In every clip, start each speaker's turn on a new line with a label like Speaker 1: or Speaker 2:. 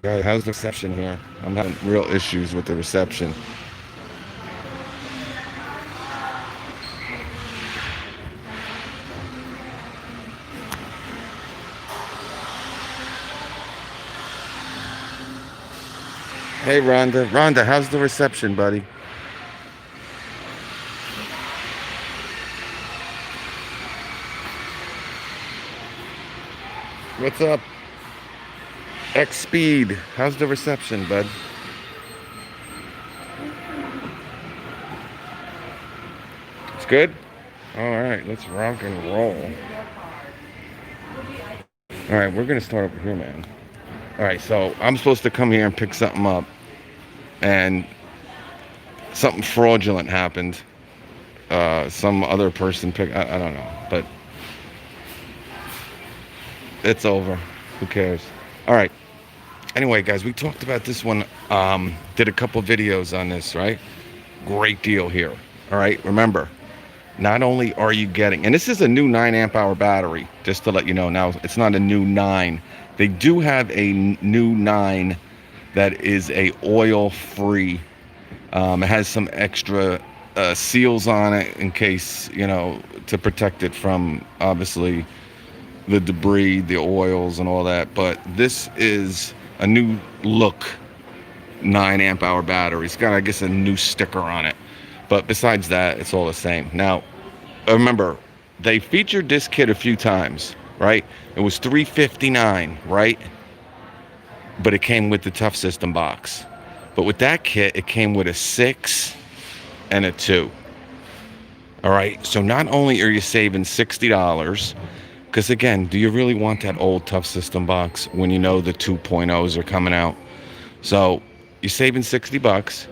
Speaker 1: guys, how's the reception here? I'm having real issues with the reception. Hey, Rhonda. Rhonda, how's the reception, buddy? What's up? X Speed. How's the reception, bud? It's good? All right, let's rock and roll. All right, we're going to start over here, man. All right, so I'm supposed to come here and pick something up, and something fraudulent happened. Some other person picked, I don't know, but it's over. Who cares? All right. Anyway, guys, we talked about this one. Did a couple videos on this, right? Great deal here. All right. Remember, not only are you getting, and this is a new 9 amp hour battery, just to let you know. Now, it's not a new 9. They do have a new 9 that is a oil free. It has some extra seals on it in case, to protect it from obviously the debris, the oils, and all that. But this is a new look 9 amp hour battery. It's got, I guess, a new sticker on it. But besides that, it's all the same. Now, remember, they featured this kit a few times, right? It was $359, right? But it came with the Tough System box. But with that kit, it came with a 6 and a 2. All right, so not only are you saving $60, because again, do you really want that old Tough System box when you know the 2.0s are coming out? So you're saving $60.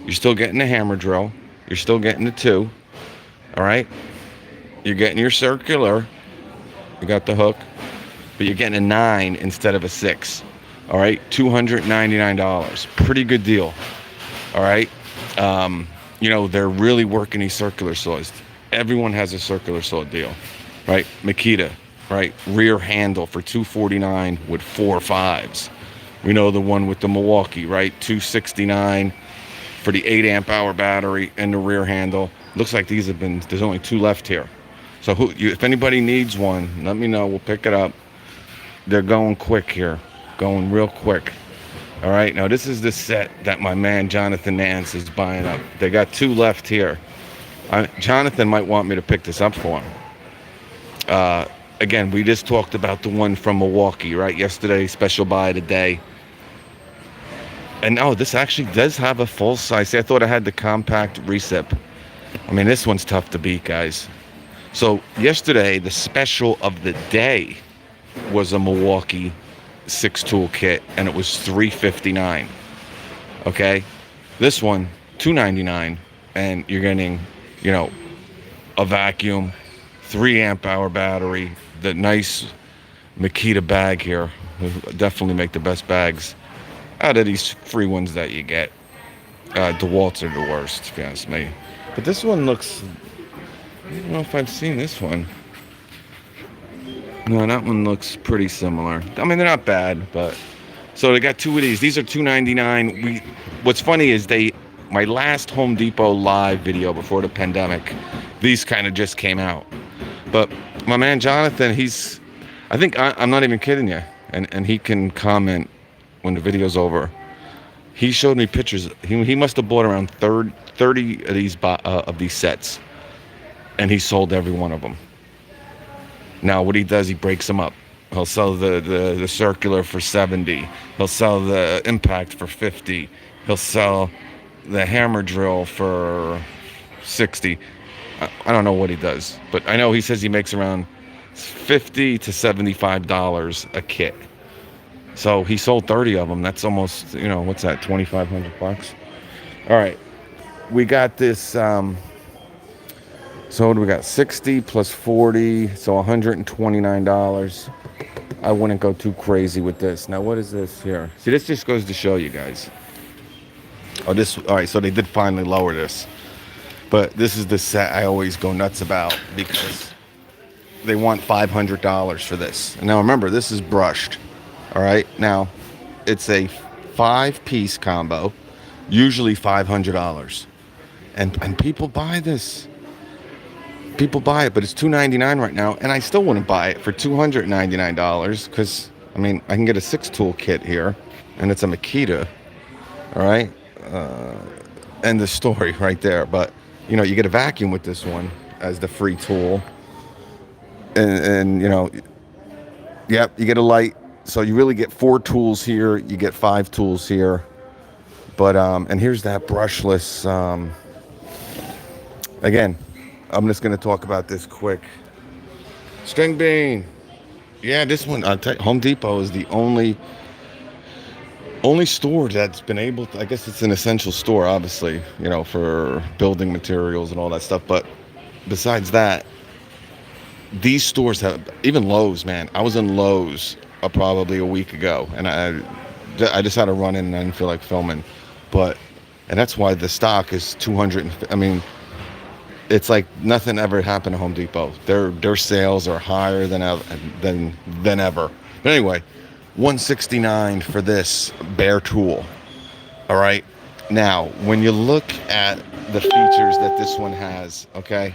Speaker 1: You're still getting the hammer drill. You're still getting the 2. All right, you're getting your circular. You got the hook, but you're getting a 9 instead of a 6. All right, $299. Pretty good deal. All right. They're really working these circular saws. Everyone has a circular saw deal, right? Makita, right? Rear handle for $249 with 4 5s. We know the one with the Milwaukee, right? $269 for the 8 amp hour battery and the rear handle. Looks like these have been, there's only 2 left here. So if anybody needs one, let me know. We'll pick it up. They're going quick here, going real quick. All right, now this is the set that my man Jonathan Nance is buying up. They got 2 left here. Jonathan might want me to pick this up for him. Again, we just talked about the one from Milwaukee, right? Yesterday, special buy today. And no, this actually does have a full size. See, I thought I had the compact recip. I mean, this one's tough to beat, guys. So yesterday, the special of the day was a Milwaukee Six Tool Kit, and it was $359. Okay, this one $299, and you're getting, a vacuum, 3 amp hour battery, the nice Makita bag here. Definitely make the best bags out of these free ones that you get. DeWalt's are the worst, to be honest with me. But this one looks, I don't know if I've seen this one. No, that one looks pretty similar. I mean, they're not bad, but so they got 2 of these. These are $299. What's funny is my last Home Depot live video before the pandemic, these kind of just came out. But my man Jonathan, I think I'm not even kidding you, and he can comment when the video's over. He showed me pictures. He must have bought around 30 of these sets, and he sold every one of them. Now, what he does, he breaks them up. He'll sell the circular for $70. He'll sell the impact for $50. He'll sell the hammer drill for $60. I don't know what he does, but I know he says he makes around $50 to $75 a kit. So he sold 30 of them. That's almost, what's that, $2,500? All right, we got this. So we got 60 plus 40, so $129. I wouldn't go too crazy with this. Now, what is this here? See, this just goes to show you guys. All right, so they did finally lower this. But this is the set I always go nuts about because they want $500 for this. And now remember, this is brushed. All right, now It's a 5-piece combo, usually $500, and people buy this. People buy it, but it's $299 right now, and I still wouldn't buy it for $299 because I mean I can get a 6-tool kit here, and it's a Makita. All right, end the story right there. But you know, you get a vacuum with this one as the free tool, and you know, yep, you get a light. So you really get 4 tools here. You get 5 tools here. But and here's that brushless. Again, I'm just gonna talk about this quick. String bean. Yeah, this one. I'll tell you, Home Depot is the only store that's been able to, I guess it's an essential store, obviously, you know, for building materials and all that stuff. But besides that, these stores have, even Lowe's, man. I was in Lowe's probably a week ago, and I just had to run in and I didn't feel like filming. But, and that's why the stock is 200. I mean, it's like nothing ever happened to Home Depot. Their sales are higher than ever. But anyway, $169 for this bare tool. All right. Now, when you look at the features that this one has, okay,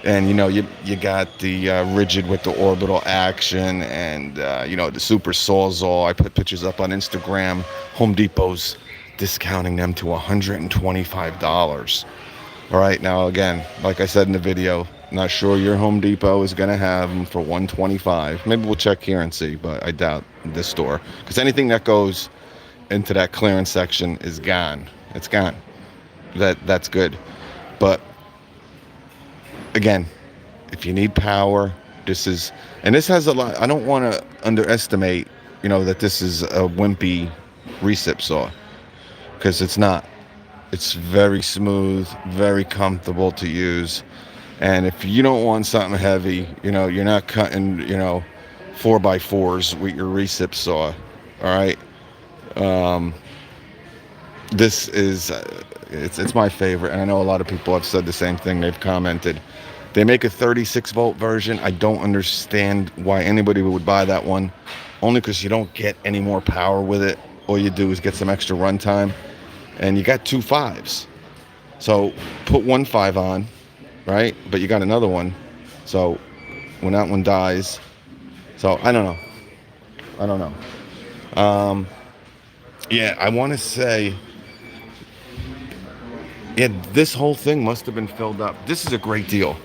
Speaker 1: and you know you got the rigid with the orbital action, and you know the super sawzall. I put pictures up on Instagram. Home Depot's discounting them to $125. All right. Now, again, like I said in the video, not sure your Home Depot is going to have them for $125. Maybe we'll check here and see, but I doubt this store, because anything that goes into that clearance section is gone. It's gone. That's good. But again, if you need power, this has a lot. I don't want to underestimate, you know, that this is a wimpy recip saw, because it's not. It's very smooth, very comfortable to use. And if you don't want something heavy, you know, you're not cutting, you know, 4x4s with your recip saw. All right. This is, it's my favorite. And I know a lot of people have said the same thing. They've commented. They make a 36-volt version. I don't understand why anybody would buy that one. Only because you don't get any more power with it. All you do is get some extra runtime. And you got 2 5s. So put 1 5 on, right? But you got another one. So when that one dies. So I don't know. Yeah, I want to say, yeah, this whole thing must have been filled up. This is a great deal.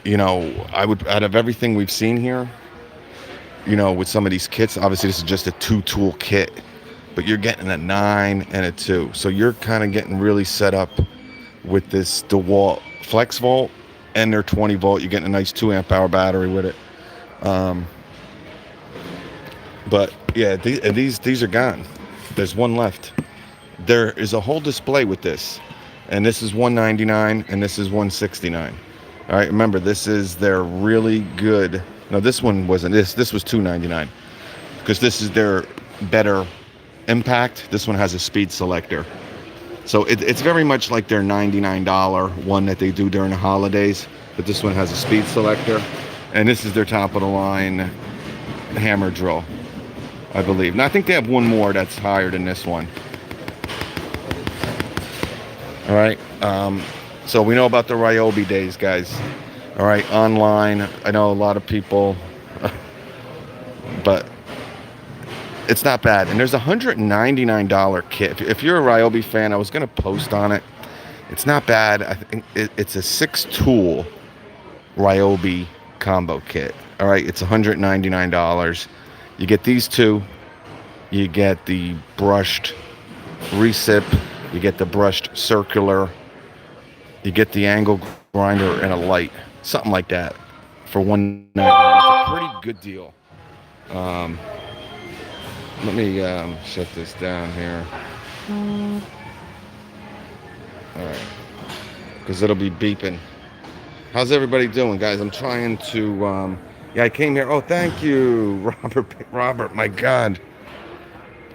Speaker 1: You know, I would, out of everything we've seen here, you know, with some of these kits, obviously this is just a 2-tool kit, but you're getting a 9 and a 2. So you're kind of getting really set up with this DeWalt Flex Volt and their 20 volt. You're getting a nice 2 amp hour battery with it. But yeah, these are gone. There's one left. There is a whole display with this, and this is $199 and this is $169. All right, remember, this is their really good. No, this one wasn't. This was $299, because this is their better impact. This one has a speed selector, so it's very much like their $99 one that they do during the holidays, but this one has a speed selector, and this is their top of the line hammer drill, I believe. And I think they have one more that's higher than this one. All right. So we know about the Ryobi days, guys. All right. Online, I know a lot of people, but it's not bad. And there's a $199 kit. If you're a Ryobi fan, I was going to post on it. It's not bad. I think it's a 6-tool Ryobi combo kit. All right. It's $199. You get these two. You get the brushed recip. You get the brushed circular. You get the angle grinder and a light. Something like that for $199. It's a pretty good deal. Let me shut this down here. All right. Because it'll be beeping. How's everybody doing, guys? I'm trying to... yeah, I came here. Oh, thank you, Robert, my God.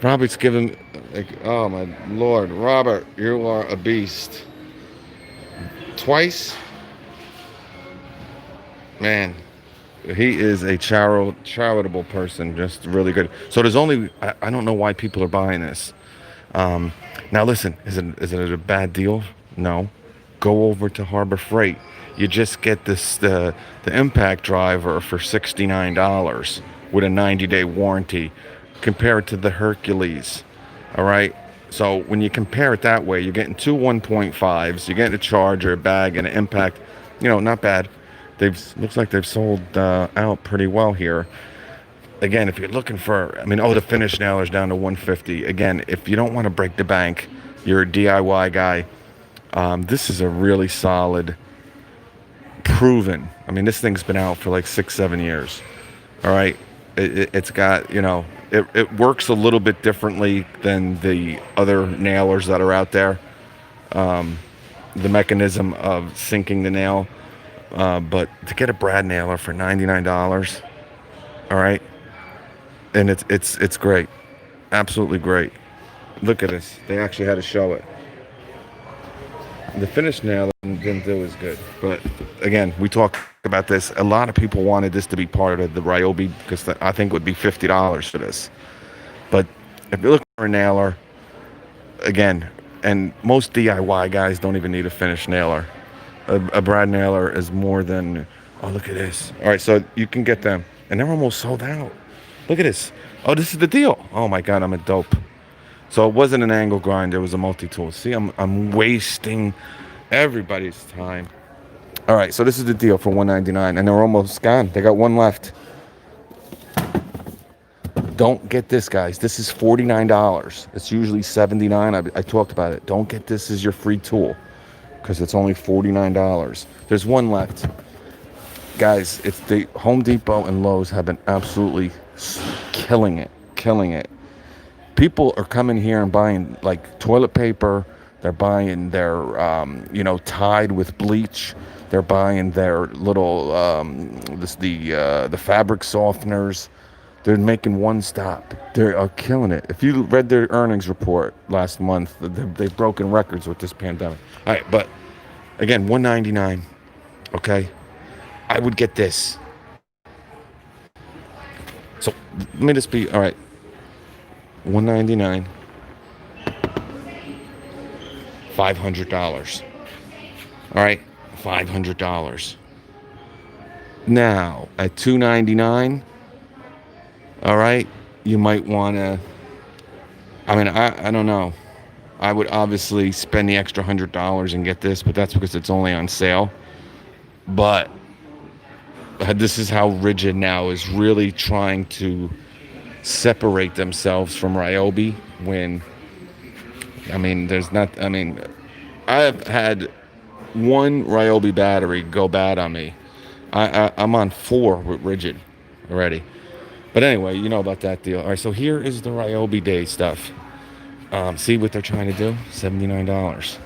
Speaker 1: Robert's giving... Like, oh, my Lord. Robert, you are a beast. Twice? Man. He is a charitable person, just really good. So there's only I don't know why people are buying this. Um, Now listen, is it a bad deal? No. Go over to Harbor Freight. You just get the impact driver for $69 with a 90-day warranty. Compare it to the Hercules. All right. So when you compare it that way, you're getting two 1.5s. You're getting a charger, a bag, and an impact. Not bad. They've looks like they've sold out pretty well here. Again, if you're looking for, the finish nailer's down to 150. Again, if you don't want to break the bank, you're a DIY guy. This is a really solid, proven. This thing's been out for like 6, 7 years. All right, it's got it works a little bit differently than the other nailers that are out there. The mechanism of sinking the nail, but to get a brad nailer for $99, all right, and it's great, absolutely great. Look at this. They actually had to show it. The finish nail didn't do as good, but again, we talked about this. A lot of people wanted this to be part of the Ryobi because I think it would be $50 for this. But if you look for a nailer, again, and most DIY guys don't even need a finish nailer. A brad nailer is more than. Oh, look at this. All right, so you can get them, and they're almost sold out. Look at this. Oh, this is the deal. Oh my God, I'm a dope. So it wasn't an angle grinder, it was a multi-tool. See, I'm wasting everybody's time. All right, so this is the deal for $199, and they're almost gone. They got one left. Don't get this, guys. This is $49. It's usually $79. I talked about it. Don't get this as your free tool because it's only $49. There's one left. Guys, it's the Home Depot and Lowe's have been absolutely killing it. People are coming here and buying like toilet paper. They're buying their, Tide with bleach. They're buying their little, the fabric softeners. They're making one stop. They are killing it. If you read their earnings report last month, they've broken records with this pandemic. All right, but again, $199. Okay, I would get this. So let me just be all right. $199, $500. All right, $500. Now at $299, all right, you might want to. I don't know. I would obviously spend the extra $100 and get this, but that's because it's only on sale. But this is how Rigid now is really trying to separate themselves from Ryobi when I've had one Ryobi battery go bad on me. I'm on 4 with Rigid already, but anyway, you know about that deal. All right, so here is the Ryobi Day stuff. See what they're trying to do? $79.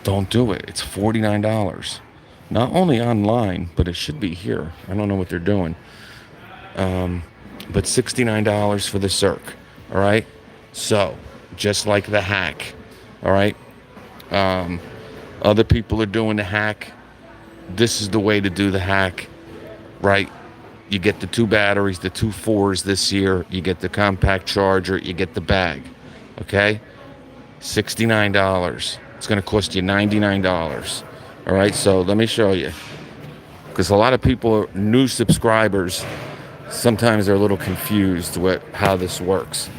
Speaker 1: Don't do it. It's $49. Not only online, but it should be here. I don't know what they're doing. But $69 for the Circ, all right? So, just like the hack, all right? Other people are doing the hack. This is the way to do the hack, right? You get the 2 batteries, the 2 4s this year. You get the compact charger. You get the bag, okay? $69. It's going to cost you $99, all right? So, let me show you. Because a lot of people, new subscribers, sometimes they're a little confused with how this works.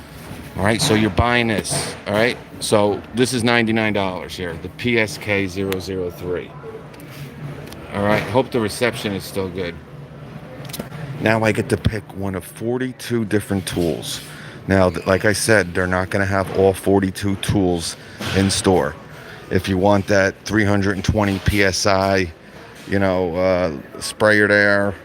Speaker 1: All right, so you're buying this. All right, so this is $99 here, the PSK 003. All right, hope the reception is still good. Now I get to pick one of 42 different tools. Now, like I said, they're not going to have all 42 tools in store. If you want that 320 PSI, sprayer there,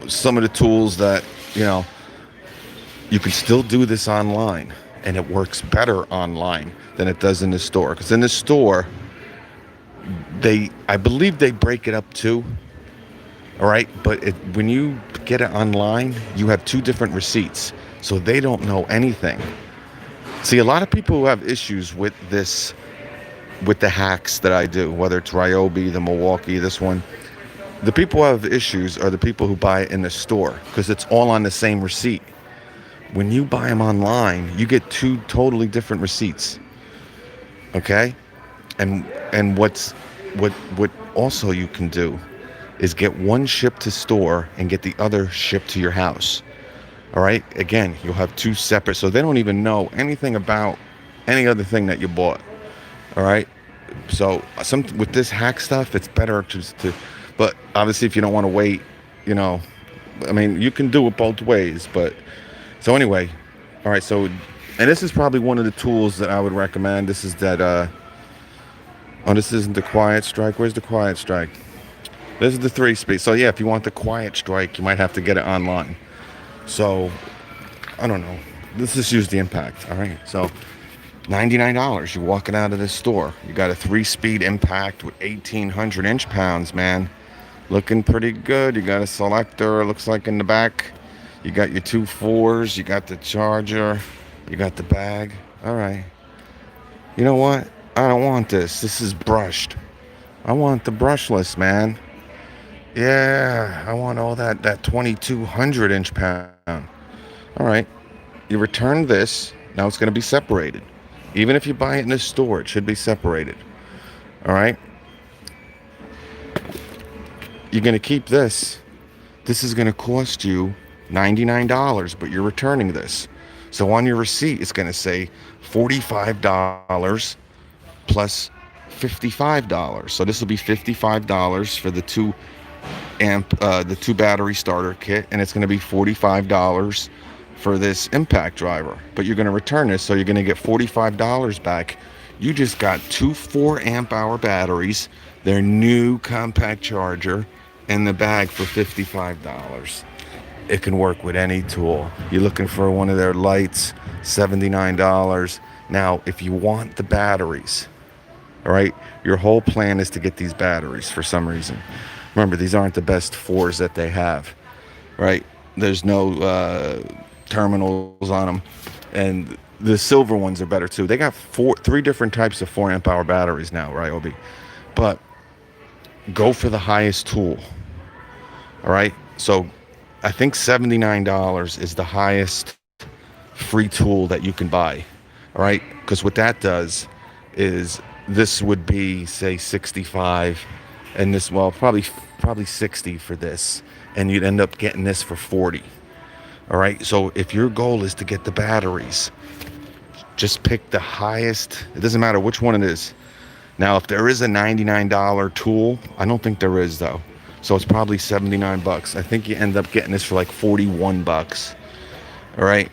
Speaker 1: some of the tools that, you can still do this online, and it works better online than it does in the store. Because in the store, I believe they break it up too. All right, but when you get it online, you have 2 different receipts, so they don't know anything. See, a lot of people who have issues with this, with the hacks that I do, whether it's Ryobi, the Milwaukee, this one, The people who have issues are the people who buy it in the store because it's all on the same receipt. When you buy them online, you get two totally different receipts. Okay? And what also you can do is get one shipped to store and get the other shipped to your house. All right? Again, you'll have two separate, so they don't even know anything about any other thing that you bought. All right? So with this hack stuff, it's better to but obviously if you don't want to wait, I mean, you can do it both ways, but so anyway, all right, so and this is probably one of the tools that I would recommend. This is that this isn't the quiet strike. Where's the quiet strike? This is the 3-speed. So yeah, if you want the quiet strike, you might have to get it online. So I don't know. Let's just use the impact. All right. So $99. You're walking out of this store. You got a 3-speed impact with 1,800 inch-pounds, man. Looking pretty good. You got a selector, it looks like, in the back. You got your 2 4s. You got the charger. You got the bag. All right. You know what? I don't want this. This is brushed. I want the brushless, man. Yeah, I want all that 2,200 inch-pound. All right. You return this. Now it's going to be separated. Even if you buy it in the store, it should be separated. All right? You're going to keep this. This is going to cost you $99, but you're returning this. So on your receipt, it's going to say $45 plus $55. So this will be $55 for the 2 battery starter kit, and it's going to be $45 for this impact driver. But you're going to return this, so you're going to get $45 back. You just got 2 4-amp-hour batteries, their new compact charger, and the bag for $55. It can work with any tool. You're looking for one of their lights, $79. Now, if you want the batteries, all right, your whole plan is to get these batteries for some reason. Remember, these aren't the best 4s that they have, right? There's no terminals on them, and the silver ones are better too. They got 3 different types of 4-amp-hour batteries now, Ryobi. But go for the highest tool. All right, so I think $79 is the highest free tool that you can buy. All right, because what that does is this would be, say, 65, and this, well, probably 60 for this, and you'd end up getting this for 40. All right, so if your goal is to get the batteries, just pick the highest. It doesn't matter which one it is. Now, if there is a $99 tool, I don't think there is, though. So it's probably $79. I think you end up getting this for like $41. All right.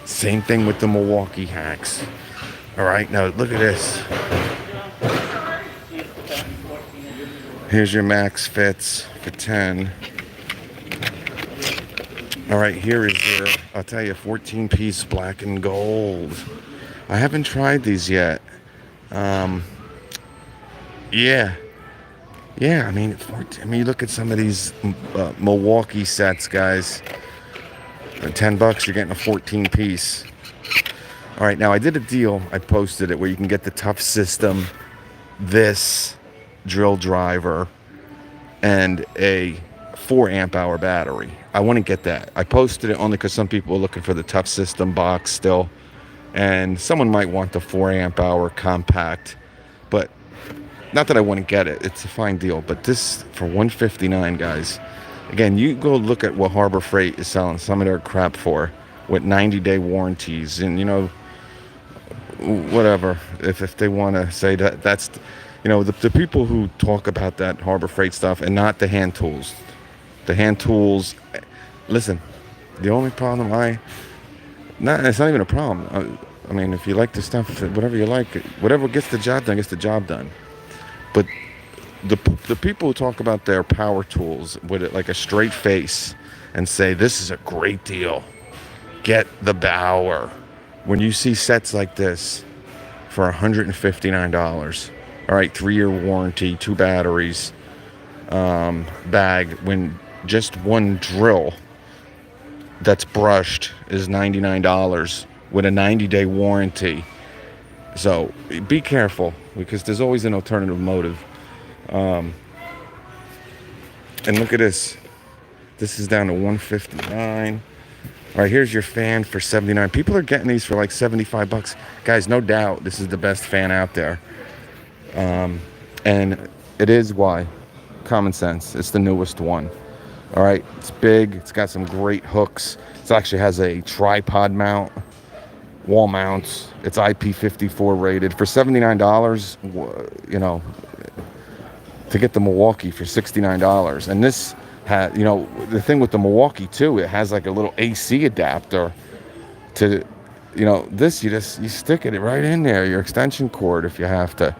Speaker 1: Same thing with the Milwaukee hacks. All right, now look at this. Here's your max fits for 10. All right, here is your, I'll tell you, 14-piece black and gold. I haven't tried these yet. Yeah, I mean, you look at some of these Milwaukee sets, guys. For $10, you're getting a 14-piece. All right, now I did a deal. I posted it where you can get the Tough System, this drill driver, and a 4-amp-hour battery. I wouldn't get that. I posted it only because some people are looking for the Tough System box still, and someone might want the 4-amp-hour compact, but not that I wouldn't get it. It's a fine deal, but this for $159, guys. Again, you go look at what Harbor Freight is selling some of their crap for with 90-day warranties, and whatever. If they want to say that's the people who talk about that Harbor Freight stuff and not the hand tools. The hand tools, listen, the only problem it's not even a problem. I mean, if you like the stuff, whatever you like, whatever gets the job done, gets the job done. But the people who talk about their power tools with it like a straight face and say, this is a great deal, get the Bauer. When you see sets like this for $159, all right, 3-year warranty, 2 batteries, bag, when just one drill that's brushed is $99 with a 90-day warranty. So be careful, because there's always an alternative motive. And look at this. This is down to 159. All right, here's your fan for 79. People are getting these for like 75 bucks. Guys, no doubt this is the best fan out there. And it is why. Common sense. It's the newest one. All right, it's big. It's got some great hooks. It actually has a tripod mount, wall mounts. It's IP54 rated. For $79, you know, to get the Milwaukee for $69. And this had, you know, the thing with the Milwaukee too, it has like a little AC adapter to, you know, this you stick it right in there, your extension cord if you have to.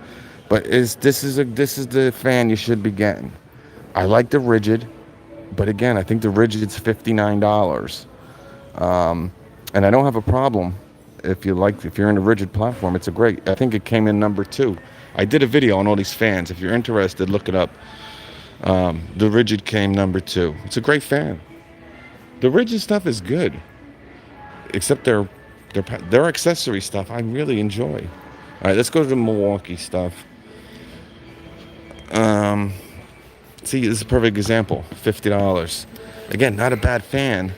Speaker 1: But this is the fan you should be getting. I like the rigid, but again, I think the rigid's $59. And I don't have a problem if you're in a rigid platform. It's a great. I think it came in number 2. I did a video on all these fans. If you're interested, look it up. The rigid came number 2. It's a great fan. The rigid stuff is good, except their accessory stuff I really enjoy. All right, let's go to the Milwaukee stuff. See, this is a perfect example. $50. Again, not a bad fan,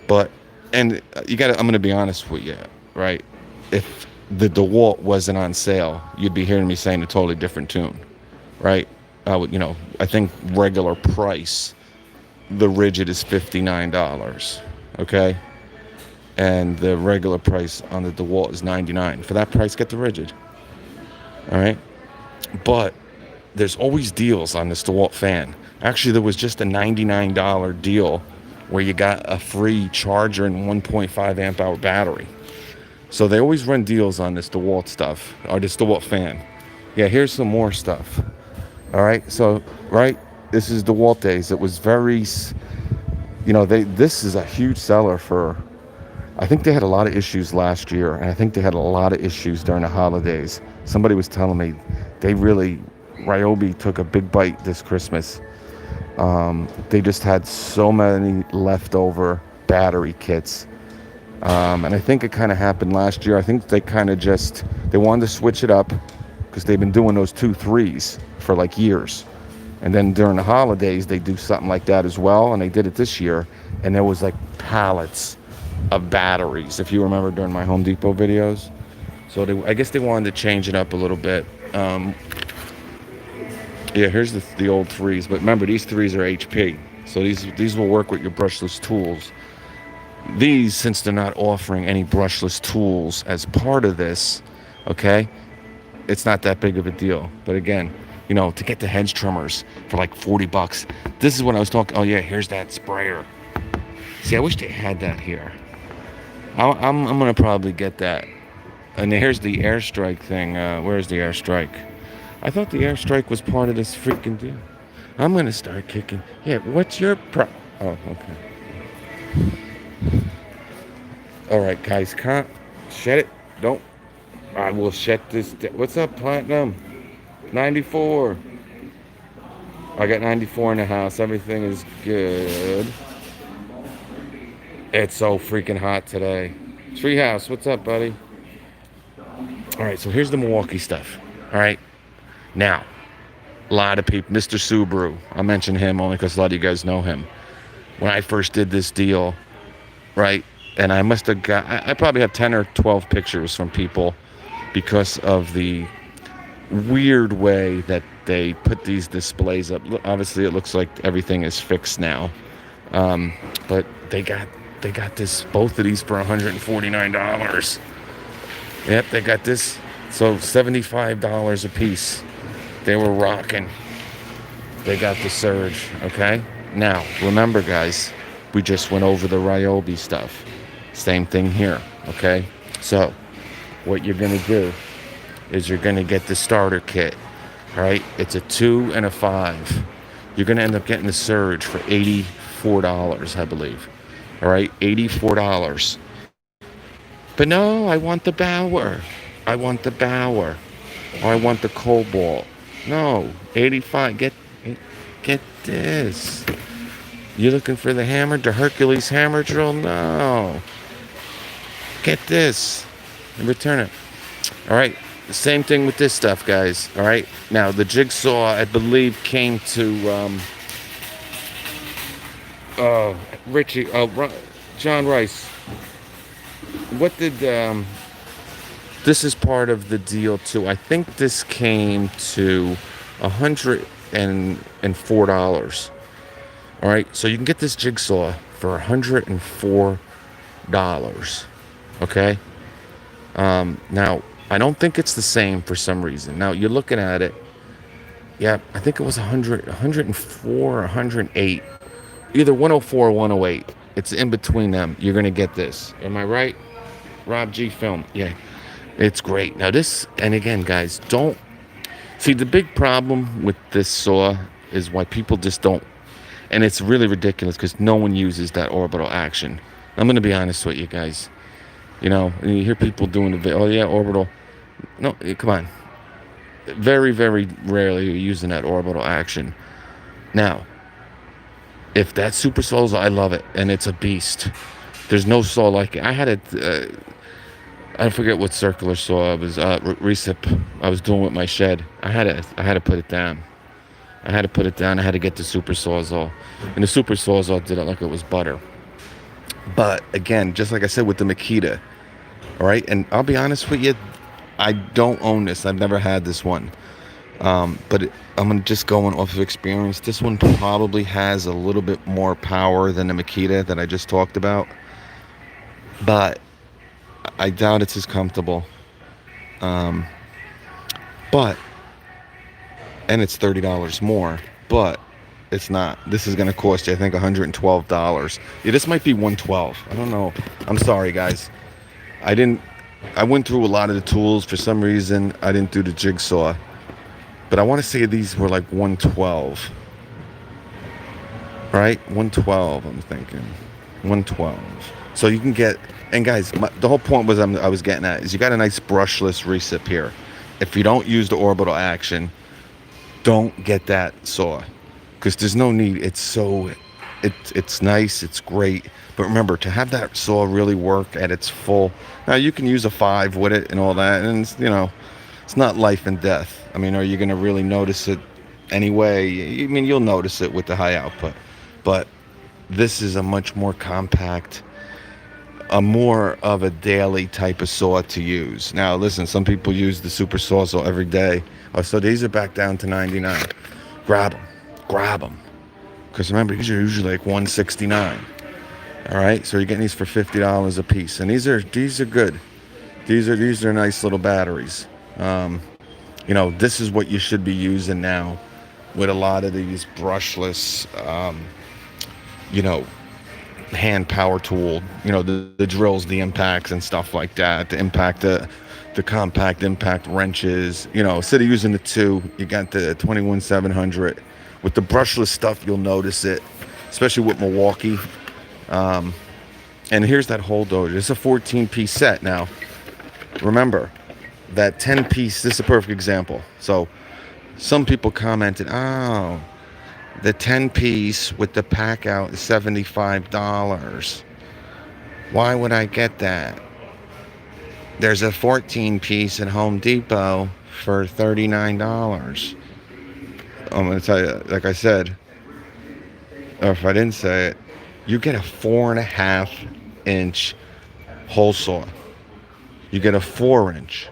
Speaker 1: but and I'm going to be honest with you, right? If the DeWalt wasn't on sale, you'd be hearing me saying a totally different tune, right? I think regular price, the rigid is $59, okay? And the regular price on the DeWalt is $99. For that price, get the rigid, all right? But there's always deals on this DeWalt fan. Actually, there was just a $99 deal where you got a free charger and 1.5 amp hour battery. So they always run deals on this DeWalt stuff, or this DeWalt fan. Yeah, here's some more stuff. All right, so, right, this is DeWalt days. It was very, this is a huge seller for, I think they had a lot of issues last year, and I think they had a lot of issues during the holidays. Somebody was telling me Ryobi took a big bite this Christmas. They just had so many leftover battery kits. And I think it kind of happened last year. I think they wanted to switch it up because they've been doing those 2-3s for like years. And then during the holidays, they do something like that as well. And they did it this year. And there was like pallets of batteries, if you remember during my Home Depot videos. So I guess they wanted to change it up a little bit. Yeah, here's the old 3s. But remember, these 3s are HP. So these will work with your brushless tools. These, since they're not offering any brushless tools as part of this, okay, it's not that big of a deal. But again, to get the hedge trimmers for like $40, this is what I was talking. Oh yeah, here's that sprayer. See, I wish they had that here. I'm gonna probably get that. And here's the airstrike thing. Where's the airstrike? I thought the airstrike was part of this freaking deal. I'm gonna start kicking. Yeah, what's your Oh, okay. All right, guys, can't shed it. Don't. I will shed this. What's up, Platinum? 94. I got 94 in the house. Everything is good. It's so freaking hot today. Treehouse, what's up, buddy? All right, so here's the Milwaukee stuff. All right. Now, a lot of people, Mr. Subaru, I'll mention him only because a lot of you guys know him. When I first did this deal, right, and I must have I probably have 10 or 12 pictures from people because of the weird way that they put these displays up. Obviously, it looks like everything is fixed now. But they got this, both of these for $149. Yep, they got this. So $75 a piece. They were rocking. They got the surge, okay? Now, remember, guys, we just went over the Ryobi stuff. Same thing here, okay? So, what you're going to do is you're going to get the starter kit, all right? It's a 2 and a 5. You're going to end up getting the surge for $84, I believe. All right, $84. But no, I want the Bauer. I want the Bauer. Or I want the Cobalt. No, 85. Get this. You looking for the hammer, the Hercules hammer drill? No. Get this and return it. All right, the same thing with this stuff, guys. All right, now the jigsaw, I believe, came to Richie, John Rice, what did, this is part of the deal too. I think this came to $104. All right, so you can get this jigsaw for $104. Okay. Now I don't think it's the same for some reason. Now you're looking at it. Yeah, I think it was 100, 104, 108. Either 104 or 108. It's in between them. You're gonna get this. Am I right? Rob G Film. Yeah, it's great. Now this, and again, guys, don't see the big problem with this saw is why people just don't. And it's really ridiculous because no one uses that orbital action. I'm going to be honest with you guys. You know, and you hear people doing oh yeah, orbital. No, come on. Very, very rarely are you using that orbital action. Now, if that super saw, I love it. And it's a beast. There's no saw like it. I had a, I forget what circular saw I was, recip I was doing with my shed. I had to put it down. I had to get the super sawzall. And the super sawzall did it like it was butter. But again, just like I said with the Makita, all right? And I'll be honest with you, I don't own this. I've never had this one. But I'm just going off of experience. This one probably has a little bit more power than the Makita that I just talked about. But I doubt it's as comfortable. But and it's $30 more, but it's not. This is going to cost you, I think, $112. Yeah, this might be $112. I don't know. I'm sorry, guys. I went through a lot of the tools. For some reason, I didn't do the jigsaw. But I want to say these were like $112. Right? $112, I'm thinking. $112. So you can get, and guys, the whole point was I was getting at is you got a nice brushless recip here. If you don't use the orbital action, don't get that saw because there's no need. It's nice, it's great, but remember to have that saw really work at its full. Now you can use a 5 with it and all that, and it's not life and death. I mean, are you going to really notice it anyway? I mean, you'll notice it with the high output, but this is a much more compact, a more of a daily type of saw to use. Now listen, some people use the super sawzall every day. Oh, so these are back down to 99. Grab them. Because remember, these are usually like $169. All right, so you're getting these for $50 a piece, and these are good. These are nice little batteries. This is what you should be using now with a lot of these brushless, hand power tool. The drills, the impacts, and stuff like that. The impact, the compact impact wrenches. Instead of using the 2, you got the 21700. With the brushless stuff, you'll notice it, especially with Milwaukee. And here's that hole dozer. It's a 14-piece set. Now, remember that 10-piece. This is a perfect example. So, some people commented, "Oh, the 10-piece with the pack out is $75. Why would I get that? There's a 14-piece at Home Depot for $39. I'm going to tell you, like I said, or if I didn't say it, you get a 4.5-inch hole saw. You get a 4-inch,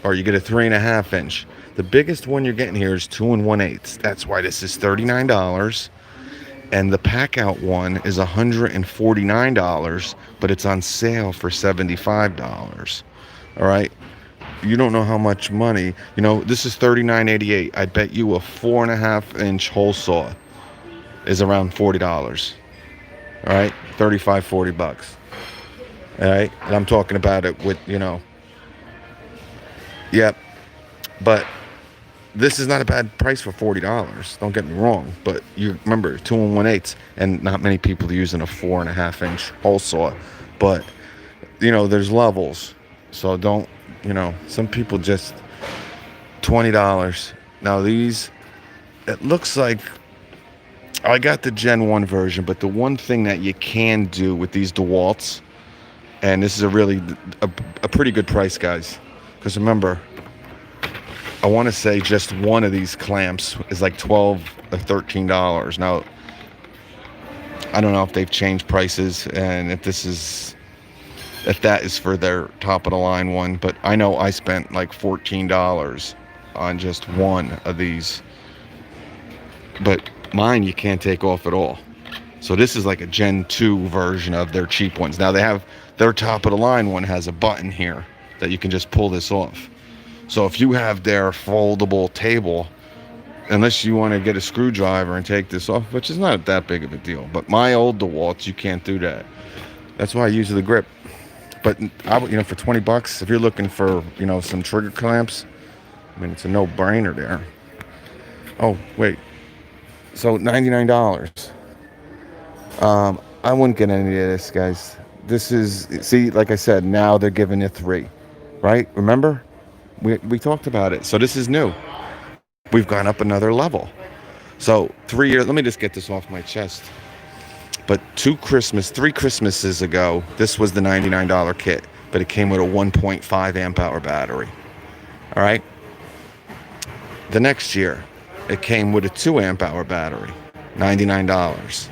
Speaker 1: or you get a 3.5-inch. The biggest one you're getting here is 2 1/8. That's why this is $39. And the pack out one is $149, but it's on sale for $75. All right. You don't know how much money. This is $39.88. I bet you a 4.5-inch hole saw is around $40. All right, $35-$40. All right, and I'm talking about it with Yep, but this is not a bad price for $40. Don't get me wrong, but you remember 2 1/8, and not many people are using a 4.5-inch hole saw. But there's levels, so don't. Some people just $20. Now these, it looks like I got the Gen 1 version, but the one thing that you can do with these DeWalts, and this is a pretty good price, guys, because remember, I want to say just one of these clamps is like $12 or $13. Now, I don't know if they've changed prices and if that is for their top of the line one, but I know I spent like $14 on just one of these. But mine you can't take off at all. So this is like a Gen 2 version of their cheap ones. Now they have their top of the line one has a button here that you can just pull this off. So if you have their foldable table, unless you want to get a screwdriver and take this off, which is not that big of a deal. But my old DeWalts, you can't do that. That's why I use the grip. But for $20, if you're looking for, some trigger clamps, I mean, it's a no-brainer there. Oh, wait. So $99. I wouldn't get any of this, guys. This is, see, like I said, now they're giving you 3, right? Remember? We talked about it. So this is new. We've gone up another level. So 3 years, let me just get this off my chest. But 3 Christmases ago, this was the $99 kit, but it came with a 1.5 amp hour battery. All right. The next year, it came with a 2 amp hour battery, $99.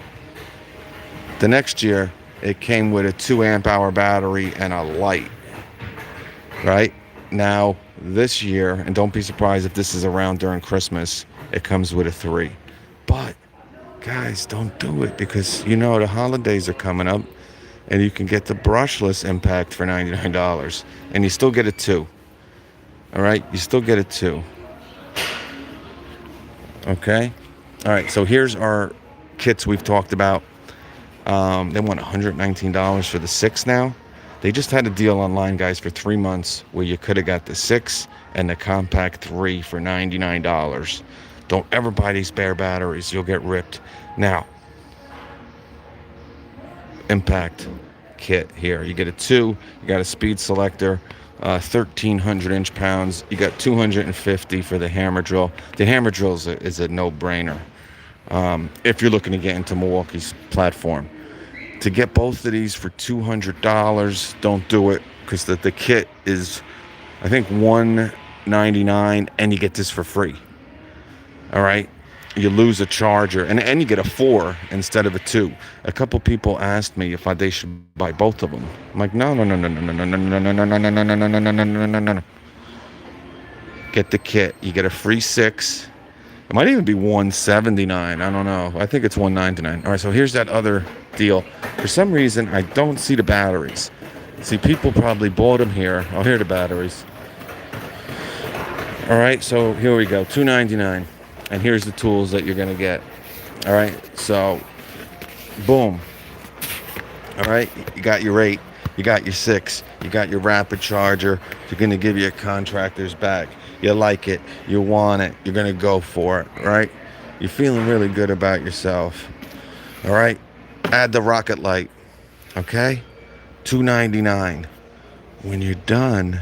Speaker 1: The next year, it came with a 2 amp hour battery and a light. Right? Now, this year, and don't be surprised if this is around during Christmas, it comes with a 3. But guys, don't do it because the holidays are coming up and you can get the brushless impact for $99 and you still get a 2. All right, you still get a 2. Okay. All right, so here's our kits we've talked about. They want $119 for the 6 now. They just had a deal online, guys, for 3 months where you could have got the 6 and the compact 3 for $99. Don't ever buy these spare batteries. You'll get ripped. Now, impact kit here. You get a 2. You got a speed selector, 1,300 inch-pounds. You got 250 for the hammer drill. The hammer drill is a no-brainer if you're looking to get into Milwaukee's platform. To get both of these for $200, don't do it because the kit is, I think, $199 and you get this for free. All right, you lose a charger and you get a 4 instead of a 2. A couple people asked me if they should buy both of them. I'm like, no. Get the kit. You get a free 6. It might even be $179. I don't know. I think it's $199. All right, so here's that other deal. For some reason, I don't see the batteries. See, people probably bought them here. Oh, here are the batteries. All right, so here we go. $299. And here's the tools that you're going to get. All right, so boom. All right, you got your 8, you got your 6, you got your rapid charger. You're going to give you a contractor's bag. You like it, you want it, you're going to go for it, right? You're feeling really good about yourself. All right, add the rocket light, okay? $299. When you're done,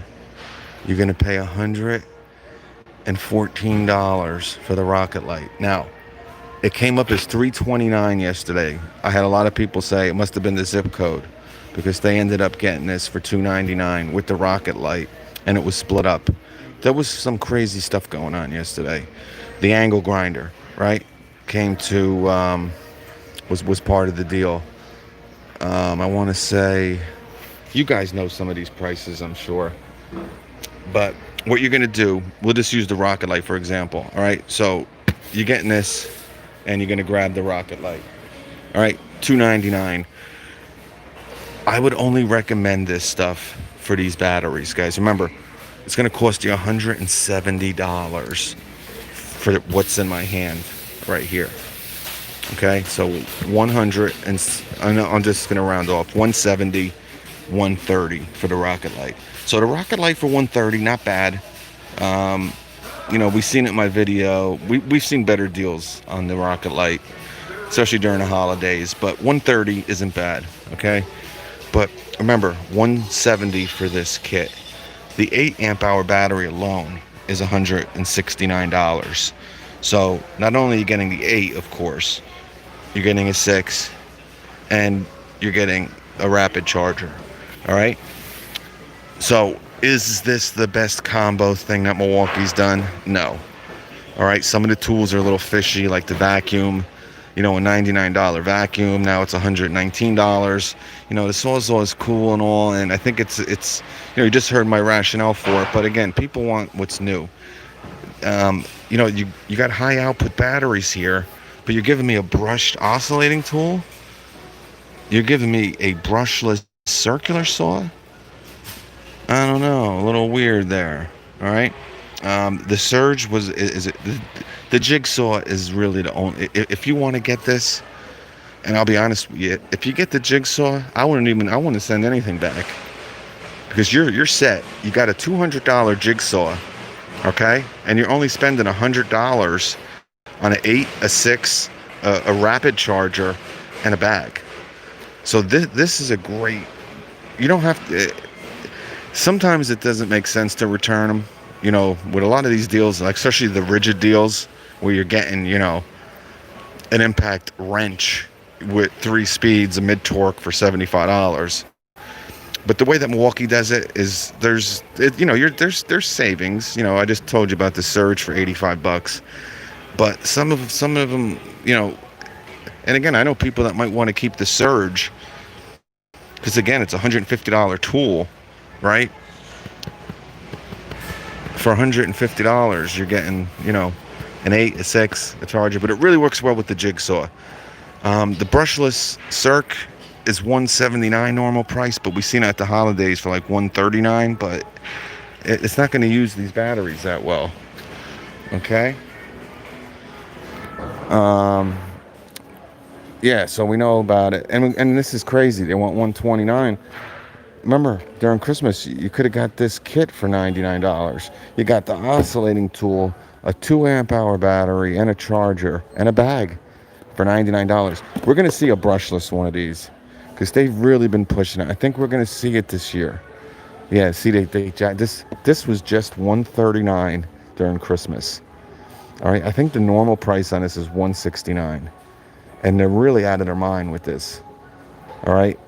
Speaker 1: you're going to pay $114 for the rocket light. Now, it came up as $329 yesterday. I had a lot of people say it must have been the zip code because they ended up getting this for $299 with the rocket light, and it was split up. There was some crazy stuff going on yesterday. The angle grinder, right, came to was part of the deal. I want to say, you guys know some of these prices, I'm sure. But what you're going to do, we'll just use the rocket light, for example. All right, so you're getting this, and you're going to grab the rocket light. All right, $299. I would only recommend this stuff for these batteries, guys. Remember, it's going to cost you $170 for what's in my hand right here. Okay, so 100, and I'm just going to round off, 170, 130 for the rocket light. So the rocket light for 130, not bad. We've seen it in my video. We've seen better deals on the rocket light, especially during the holidays. But 130 isn't bad, okay? But remember, 170 for this kit. The 8 amp hour battery alone is $169. So not only are you getting the 8, of course, you're getting a 6, and you're getting a rapid charger. All right? So is this the best combo thing that Milwaukee's done? No. All right, some of the tools are a little fishy, like the vacuum. you know, a $99 vacuum. Now it's $119. You know, the Sawzall is cool and all, and I think it's you know, you just heard my rationale for it. But again, people want what's new. You know, you got high output batteries here, but you're giving me a brushed oscillating tool. You're giving me a brushless circular saw. I don't know, a little weird there. All right. The Surge was is it the Jigsaw is really the only. If you want to get this, and I'll be honest with you, if you get the Jigsaw, I wouldn't send anything back, because you're set. You got a $200 Jigsaw, okay, and you're only spending $100 on an 8, a 6, a rapid charger, and a bag. So this is a great. You don't have to. Sometimes it doesn't make sense to return them. You know, with a lot of these deals, like especially the rigid deals, where you're getting, you know, an impact wrench with 3 speeds, a mid torque for $75. But the way that Milwaukee does it is there's savings. You know, I just told you about the Surge for $85, but some of them, you know, and again, I know people that might want to keep the Surge because again, it's a $150 tool, right? For $150, you're getting, you know, an 8, a 6, a charger, but it really works well with the Jigsaw. The brushless Circ is $179 normal price, but we've seen it at the holidays for like $139, but it's not going to use these batteries that well. Okay. Yeah, so we know about it, and this is crazy. They want $129. Remember, during Christmas, you could have got this kit for $99. You got the oscillating tool, a 2 amp hour battery, and a charger, and a bag for $99. We're going to see a brushless one of these, because they've really been pushing it. I think we're going to see it this year. Yeah, see, this was just $139 during Christmas. All right, I think the normal price on this is $169. And they're really out of their mind with this. All right.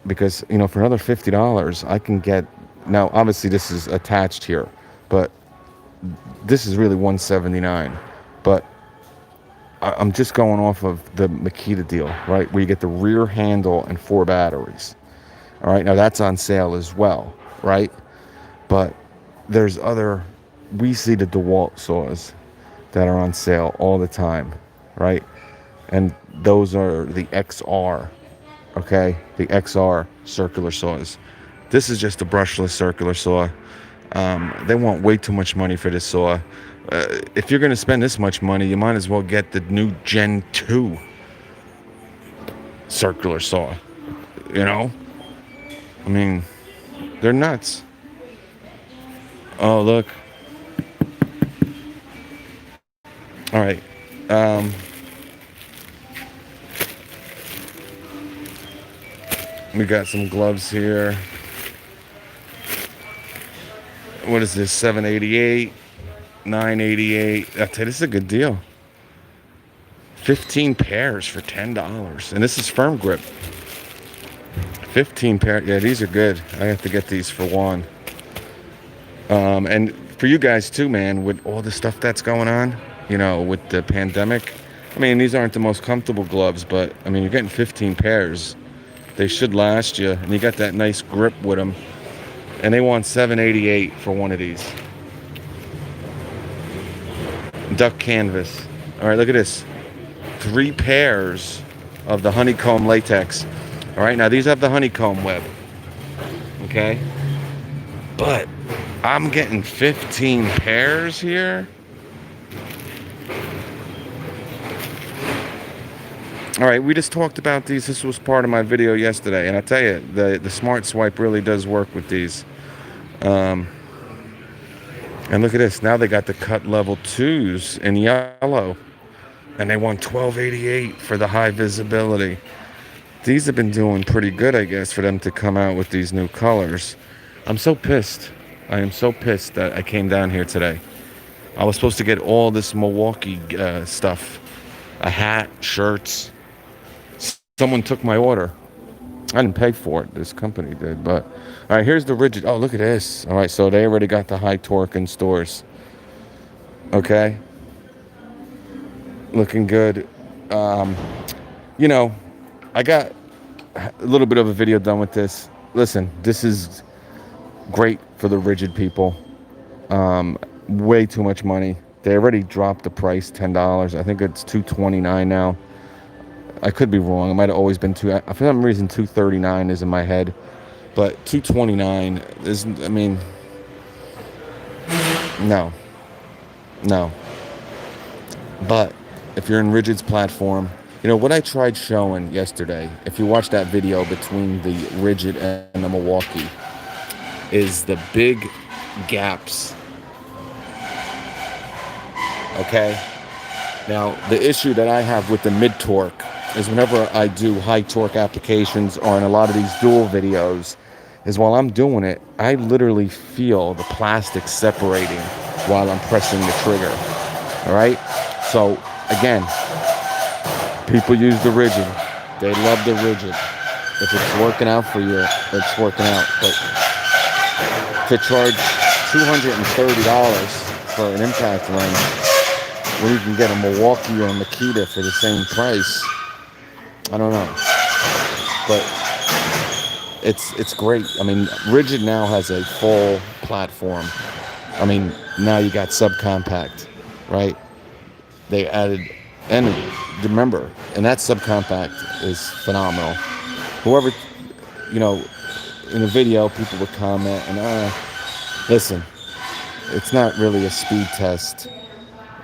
Speaker 1: Because, you know, for another $50, I can get, now obviously this is attached here, but this is really $179. But I'm just going off of the Makita deal, right, where you get the rear handle and 4 batteries. All right, now that's on sale as well, right? But there's other, we see the DeWalt saws that are on sale all the time, right? And those are the XR. Okay, the XR circular saws. This is just a brushless circular saw. They want way too much money for this saw. If you're going to spend this much money, you might as well get the new Gen 2 circular saw. You know? I mean, they're nuts. Oh, look. All right. We got some gloves here. What is this? $788, $988. I'll tell you, this is a good deal. 15 pairs for $10. And this is firm grip. 15 pairs. Yeah, these are good. I have to get these for one. And for you guys too, man, with all the stuff that's going on, you know, with the pandemic. I mean, these aren't the most comfortable gloves, but I mean, you're getting 15 pairs. They should last you, and you got that nice grip with them. And they want $788 for one of these. Duck canvas. All right, look at this. 3 pairs of the Honeycomb Latex. All right, now these have the honeycomb web. Okay? But I'm getting 15 pairs here. All right, we just talked about these. This was part of my video yesterday, and I tell you, the Smart Swipe really does work with these. And look at this. Now they got the cut level 2s in yellow, and they want $12.88 for the high visibility. These have been doing pretty good, I guess, for them to come out with these new colors. I'm so pissed. I am so pissed that I came down here today. I was supposed to get all this Milwaukee stuff, a hat, shirts. Someone took my order. I didn't pay for it. This company did. But all right, here's the rigid. Oh, look at this. All right, so they already got the high torque in stores. Okay, looking good. Um, you know, I got a little bit of a video done with this. Listen, this is great for the rigid people. Way too much money. They already dropped the price $10. I think it's $229 now. I could be wrong. It might have always been for some reason $239 is in my head, but $229 isn't. I mean, no, no. But if you're in Rigid's platform, what I tried showing yesterday. If you watch that video between the Rigid and the Milwaukee, is the big gaps. Okay. Now the issue that I have with the mid torque is whenever I do high torque applications or in a lot of these dual videos, is while I'm doing it, I literally feel the plastic separating while I'm pressing the trigger. All right? So, again, people use the Rigid. They love the Rigid. If it's working out for you, it's working out. But to charge $230 for an impact wrench when you can get a Milwaukee or a Makita for the same price, I don't know. But it's great. I mean, Rigid now has a full platform. I mean, now you got subcompact, right? They added, and remember, and that subcompact is phenomenal. Whoever, in the video, people would comment, and listen, it's not really a speed test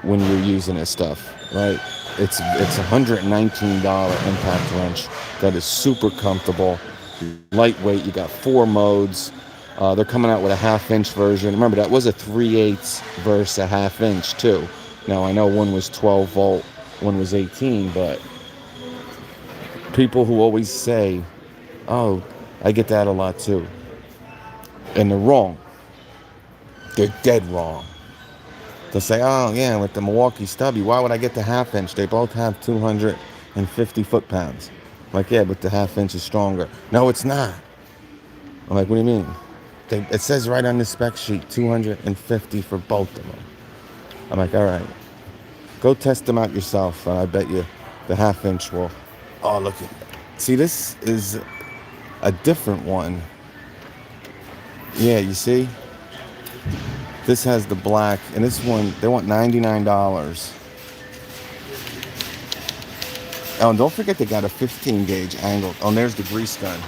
Speaker 1: when you're using this stuff, right? It's $119 impact wrench that is super comfortable, lightweight. You got 4 modes. They're coming out with a 1/2-inch version. Remember, that was a 3/8 versus a 1/2-inch too. Now I know one was 12 volt, one was 18, but people who always say, "Oh, I get that a lot too," and they're wrong. They're dead wrong. They'll say, "Oh yeah, with the Milwaukee stubby, why would I get the 1/2-inch? They both have 250 foot-pounds." I'm like, yeah, but the 1/2-inch is stronger. No, it's not. I'm like, what do you mean? It says right on the spec sheet, 250 for both of them. I'm like, all right, go test them out yourself, and I bet you the 1/2-inch will. Oh, look at. See, this is a different one. Yeah, you see? This has the black, and this one, they want $99. Oh, and don't forget they got a 15 gauge angle. Oh, and there's the grease gun.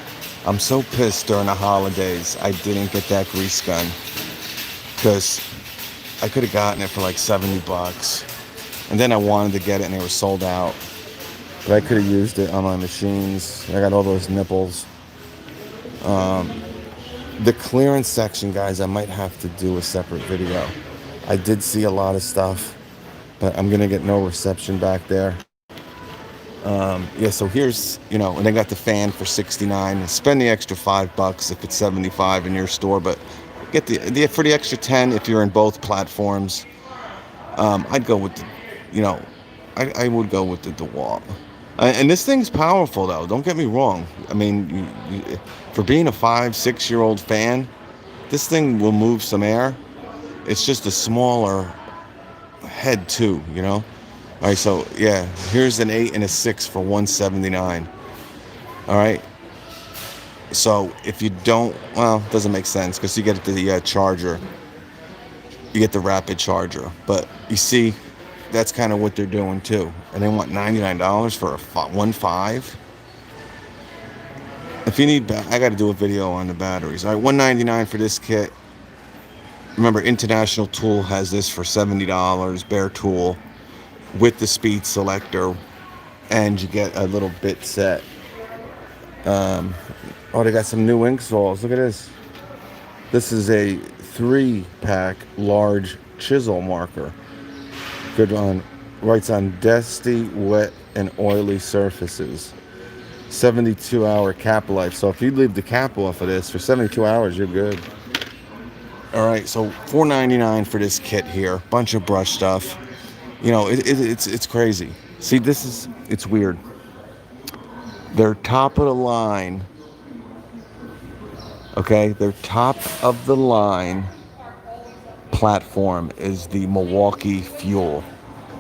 Speaker 1: I'm so pissed during the holidays I didn't get that grease gun, because I could have gotten it for like $70. And then I wanted to get it and they were sold out. But I could have used it on my machines. I got all those nipples. The clearance section, guys, I might have to do a separate video. I did see a lot of stuff, but I'm going to get no reception back there. Yeah, so here's, and they got the fan for $69. Spend the extra $5 if it's $75 in your store, but get the for the extra $10 if you're in both platforms. I'd go with I would go with the DeWalt. And this thing's powerful, though. Don't get me wrong. I mean, for being a 5-6-year-old fan, this thing will move some air. It's just a smaller head, too, All right, so, yeah, here's an 8 and a 6 for $179. All right? So, if you don't, well, it doesn't make sense, because you get the charger. You get the rapid charger. But, you see, that's kind of what they're doing too, and they want $99 for a 1.5. If you need, I got to do a video on the batteries. All right, $199 for this kit. Remember, International Tool has this for $70, bare tool, with the speed selector, and you get a little bit set. Oh, they got some new ink saws. Look at this. This is a 3-pack large chisel marker. Good one. Writes on dusty, wet, and oily surfaces. 72-hour cap life. So if you leave the cap off of this for 72 hours, you're good. All right, so $4.99 for this kit here. Bunch of brush stuff. It's crazy. See, it's weird. Their top of the line. Okay, their top of the line platform is the Milwaukee Fuel.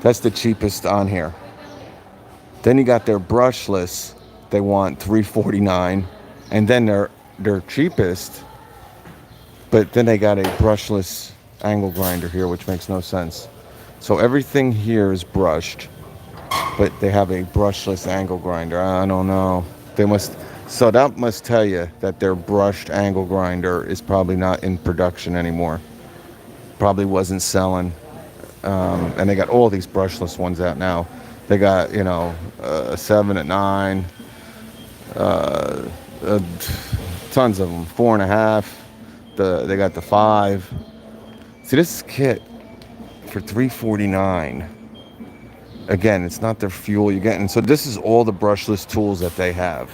Speaker 1: That's the cheapest on here. Then you got their brushless. They want $349, and then their cheapest. But then they got a brushless angle grinder here, which makes no sense. So everything here is brushed, but they have a brushless angle grinder. I don't know. They must. So that must tell you that their brushed angle grinder is probably not in production anymore. Probably wasn't selling. And they got all these brushless ones out now. They got, a 7 at 9, tons of them, 4.5. They got the 5. See, this kit for $349. Again, it's not their fuel you're getting. So this is all the brushless tools that they have.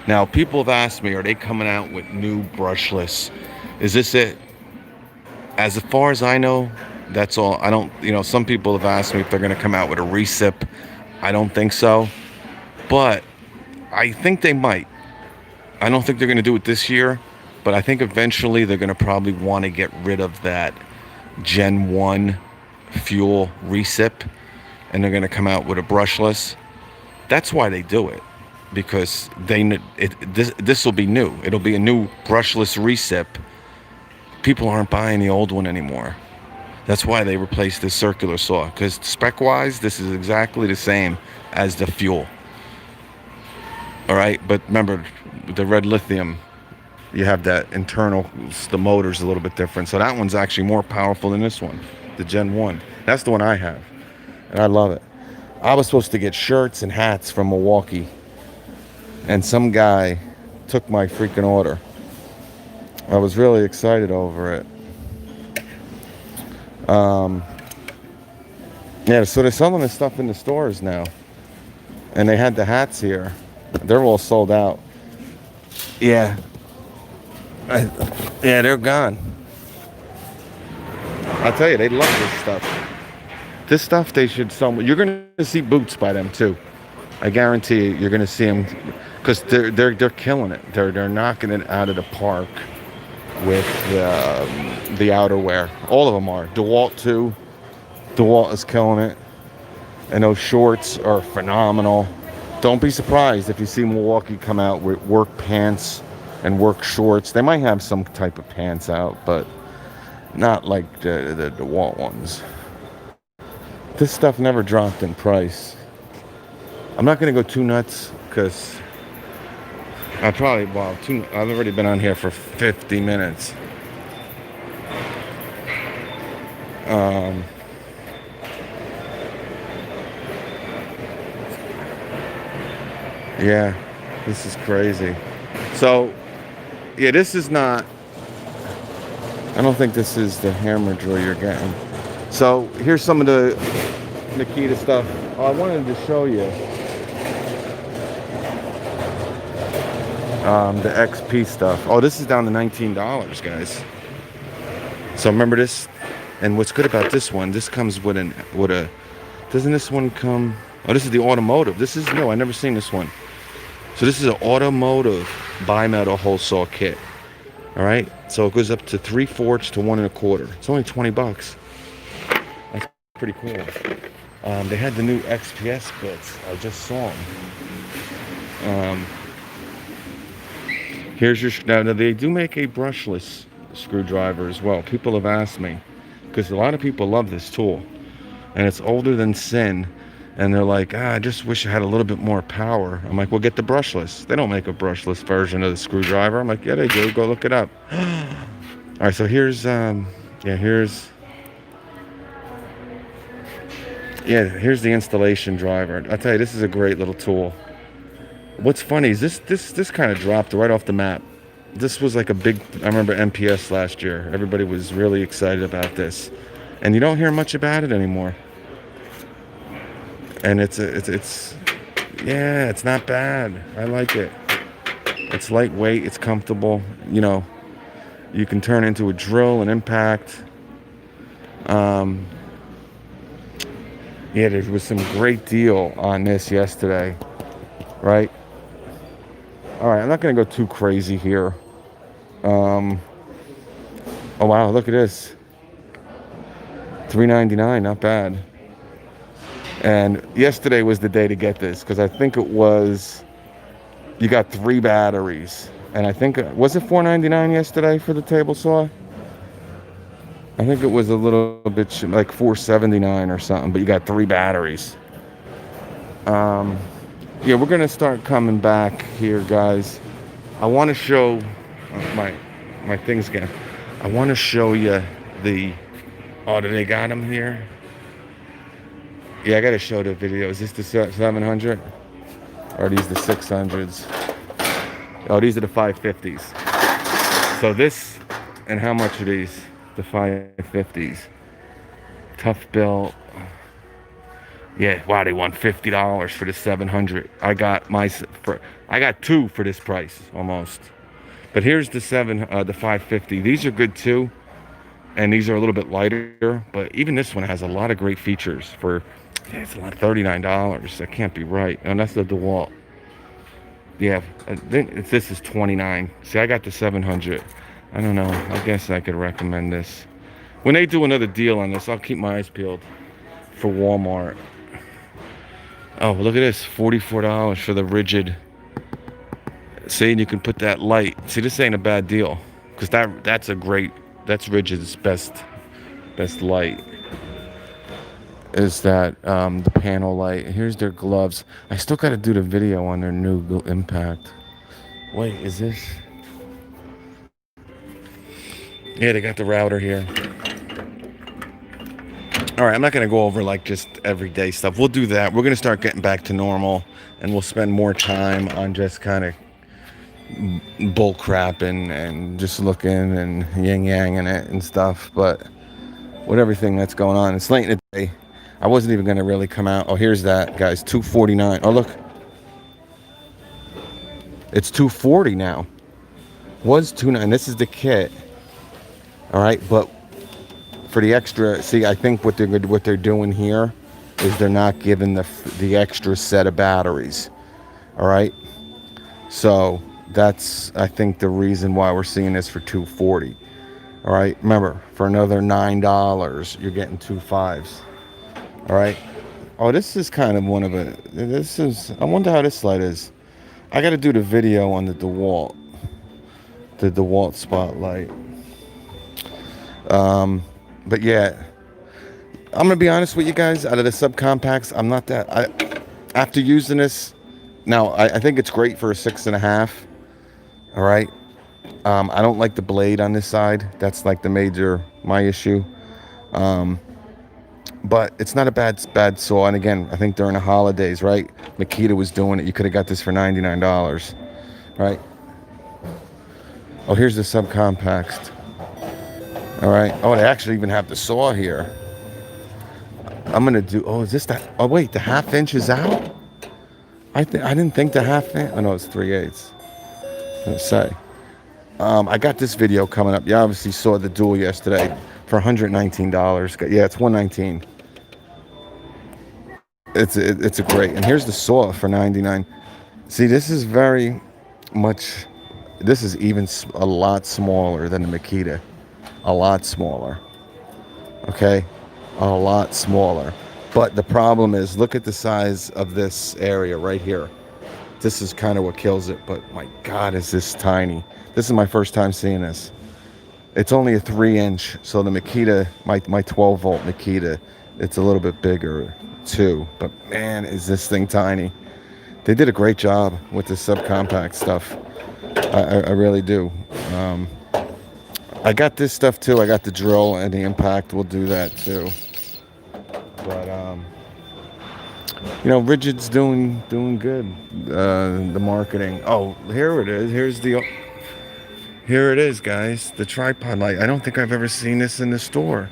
Speaker 1: Now, people have asked me, are they coming out with new brushless? Is this it? As far as I know, that's all. I don't, some people have asked me if they're going to come out with a recip. I don't think so. But I think they might. I don't think they're going to do it this year. But I think eventually they're going to probably want to get rid of that Gen 1 fuel recip. And they're going to come out with a brushless. That's why they do it. Because this will be new. It'll be a new brushless recip. People aren't buying the old one anymore. That's why they replaced the circular saw. Because spec-wise, this is exactly the same as the fuel. All right, but remember, the red lithium, you have that internal, the motor's a little bit different. So that one's actually more powerful than this one, the Gen 1. That's the one I have, and I love it. I was supposed to get shirts and hats from Milwaukee, and some guy took my freaking order. I was really excited over it. Yeah, so they're selling this stuff in the stores now. And they had the hats here. They're all sold out. Yeah. Yeah, they're gone. I'll tell you, they love this stuff. This stuff they should sell. You're going to see boots by them too. I guarantee you, you're going to see them. Because they're killing it. They're knocking it out of the park with the outerwear. All of them are. DeWalt too. DeWalt is killing it. And those shorts are phenomenal. Don't be surprised if you see Milwaukee come out with work pants and work shorts. They might have some type of pants out, but not like the DeWalt ones. This stuff never dropped in price. I'm not going to go too nuts because I've already been on here for 50 minutes. Yeah, this is crazy. So, yeah, this is not, I don't think this is the hammer drill you're getting. So, here's some of the Makita stuff. Oh, I wanted to show you the XP stuff. Oh, this is down to $19, guys. So remember this. And what's good about this one? This comes with a. Doesn't this one come? Oh, this is the Automotive. This is new. I never seen this one. So this is an Automotive bimetal hole saw kit. All right. So it goes up to 3/4 to 1 1/4. It's only $20. That's pretty cool. They had the new XPS bits. I just saw them. Here's your, now they do make a brushless screwdriver as well. People have asked me, because a lot of people love this tool, and it's older than sin, and they're like, I just wish I had a little bit more power. I'm like, well, get the brushless. They don't make a brushless version of the screwdriver. I'm like, yeah, they do. Go look it up. All right, so here's here's the installation driver. I'll tell you, this is a great little tool. What's funny is this kind of dropped right off the map. This was like a big, I remember MPS last year. Everybody was really excited about this. And you don't hear much about it anymore. And it's not bad. I like it. It's lightweight, it's comfortable. You can turn into a drill, an impact. Yeah, there was some great deal on this yesterday, right? All right, I'm not going to go too crazy here. Oh, wow, look at this. $3.99, not bad. And yesterday was the day to get this because I think it was, you got 3 batteries. And I think, was it $4.99 yesterday for the table saw? I think it was a little bit like $4.79 or something, but you got 3 batteries. Yeah, we're gonna start coming back here, guys. I want to show my things again. I want to show you the. Oh, do they got them here? Yeah, I gotta show the video. Is this the 700? Or are these the 600s? Oh, these are the 550s. So this, and how much are these? The 550s. Tough built. Yeah, wow, they want $50 for the 700. I got 2 for this price almost. But here's the 550. These are good too, and these are a little bit lighter. But even this one has a lot of great features for. Yeah, it's a lot. $39. That can't be right. And that's the DeWalt. Yeah, I think this is $29. See, I got the 700. I don't know. I guess I could recommend this. When they do another deal on this, I'll keep my eyes peeled for Walmart. Oh, look at this. $44 for the rigid. See, and you can put that light. See, this ain't a bad deal. Because that's rigid's best light. Is that the panel light. Here's their gloves. I still got to do the video on their new impact. Wait, is this? Yeah, they got the router here. All right, I'm not going to go over like just everyday stuff. We'll do that. We're going to start getting back to normal, and we'll spend more time on just kind of bull crapping and just looking and yin-yanging it and stuff. But with everything that's going on, it's late in the day. I wasn't even going to really come out. Oh, here's that, guys. $249. Oh, look. It's $240 now. Was $2.99. This is the kit. All right, but for the extra, see, I think what they're doing here is they're not giving the extra set of batteries. All right, so that's, I think, the reason why we're seeing this for $240. All right, remember, for another $9, you're getting 2 5s. All right. Oh, this is kind of one of it. This is. I wonder how this light is. I got to do the video on the DeWalt spotlight. But yeah, I'm gonna be honest with you guys. Out of the subcompacts, I'm not that. After using this, now I think it's great for a 6.5. All right. I don't like the blade on this side. That's like my issue. But it's not a bad saw. And again, I think during the holidays, right? Makita was doing it. You could have got this for $99, right? Oh, here's the subcompacts. All right. Oh, they actually even have the saw here. I'm gonna do. Oh, is this that? Oh, wait, the 1/2 inch is out. I didn't think the 1/2 inch. Oh no, it's 3/8. Let's say. I got this video coming up. You obviously saw the dual yesterday for $119. Yeah, it's $119. It's a great. And here's the saw for $99. See, this is very much. This is even a lot smaller than the Makita. A lot smaller. Okay, a lot smaller. But the problem is, look at the size of this area right here. This is kind of what kills it. But my God, is this tiny? This is my first time seeing this. It's only a 3-inch. So the Makita, my 12 volt Makita, it's a little bit bigger too. But man, is this thing tiny? They did a great job with the subcompact stuff. I really do. I got this stuff too. I got the drill and the impact. We'll do that too. But Rigid's doing good. The marketing. Oh, here it is. Here it is, guys. The tripod light. I don't think I've ever seen this in the store.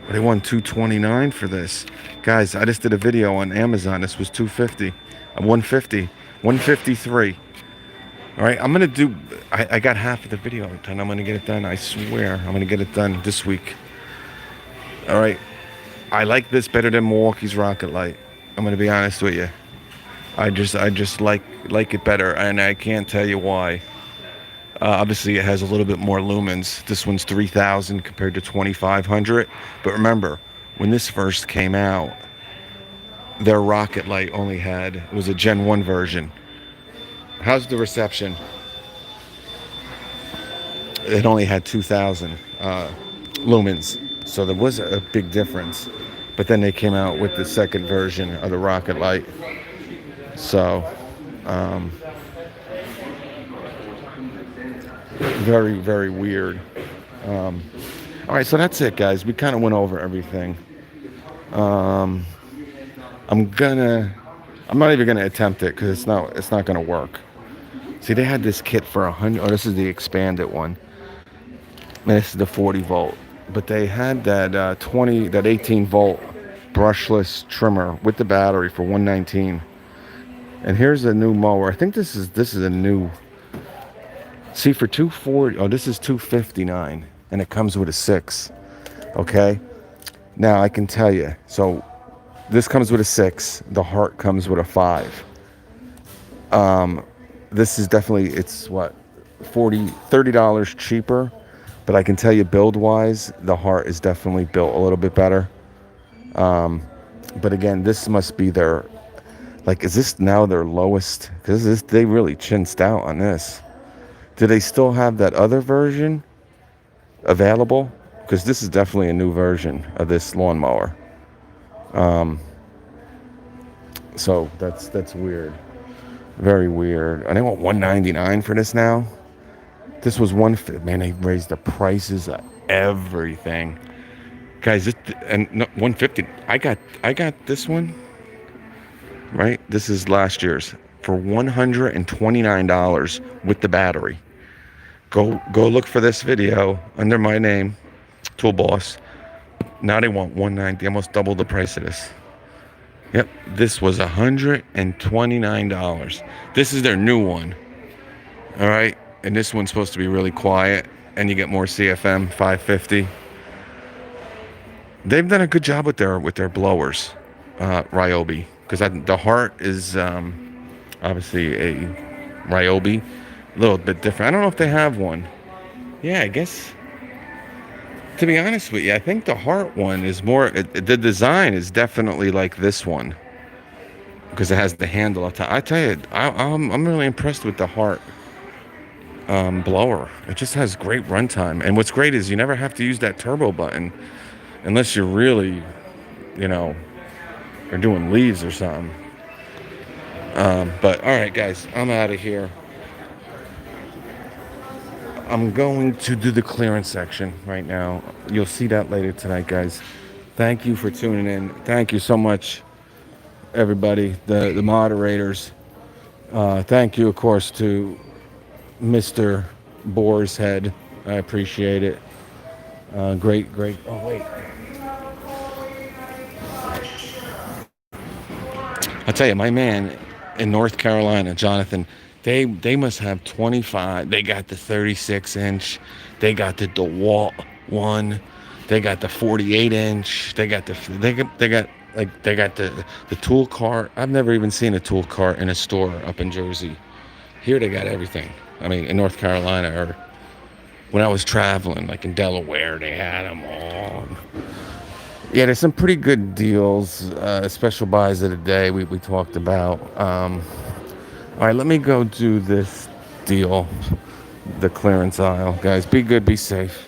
Speaker 1: But they want $229 for this, guys. I just did a video on Amazon. This was $250, $150, $153. All right, I'm gonna do. I got half of the video done. I'm gonna get it done. I swear, I'm gonna get it done this week. All right, I like this better than Milwaukee's Rocket Light. I'm gonna be honest with you. I just like it better, and I can't tell you why. Obviously, it has a little bit more lumens. This one's 3,000 compared to 2,500. But remember, when this first came out, Their Rocket Light only had, it was a Gen 1 version. How's the reception? It only had 2,000 lumens. So there was a big difference. But then they came out with the second version of the Rocket Light. So, very, very weird. All right, so that's it, guys. We kind of went over everything. I'm not even gonna attempt it because it's not gonna work. See, they had this kit for 100. Oh, this is the expanded one. And this is the 40 volt. But they had that 18 volt brushless trimmer with the battery for 119. And here's a new mower. I think this is a new. See, for 240. Oh, this is 259, and it comes with a 6. Okay. Now I can tell you. So this comes with a 6. The Heart comes with a 5. This is definitely, it's what, $30 cheaper. But I can tell you, build-wise, the Heart is definitely built a little bit better. But again, this must be their, like, is this now their lowest? Because they really chinched out on this. Do they still have that other version available? Because this is definitely a new version of this lawnmower. So that's weird. Very weird. And they want $199 for this now. This was man, they raised the prices of everything. Guys, no, 150. I got this one, right? This is last year's for $129 with the battery. Go look for this video under my name, Tool Boss. Now they want $190, almost double the price of this. Yep, this was $129. This is their new one. All right, and this one's supposed to be really quiet, and you get more CFM 550. They've done a good job with their blowers, Ryobi, because the Heart is obviously a Ryobi, a little bit different. I don't know if they have one. Yeah, I guess. To be honest with you, I think the Heart one is more. The design is definitely like this one because it has the handle up top. I tell you, I'm really impressed with the Heart blower. It just has great runtime, and what's great is you never have to use that turbo button unless you're really, are doing leaves or something. But all right, guys, I'm out of here. I'm going to do the clearance section right now. You'll see that later tonight, guys. Thank you for tuning in. Thank you so much, everybody, the moderators. Thank you, of course, to Mr. Boar's Head. I appreciate it. Great. Oh, wait. I'll tell you, my man in North Carolina, Jonathan, they must have 25. They got the 36-inch. They got the DeWalt one. They got the 48-inch. They got the tool cart. I've never even seen a tool cart in a store up in Jersey. Here they got everything. I mean, in North Carolina, or when I was traveling, like in Delaware, they had them all. Yeah, there's some pretty good deals, special buys of the day we talked about. All right, let me go do this deal, the clearance aisle. Guys, be good, be safe.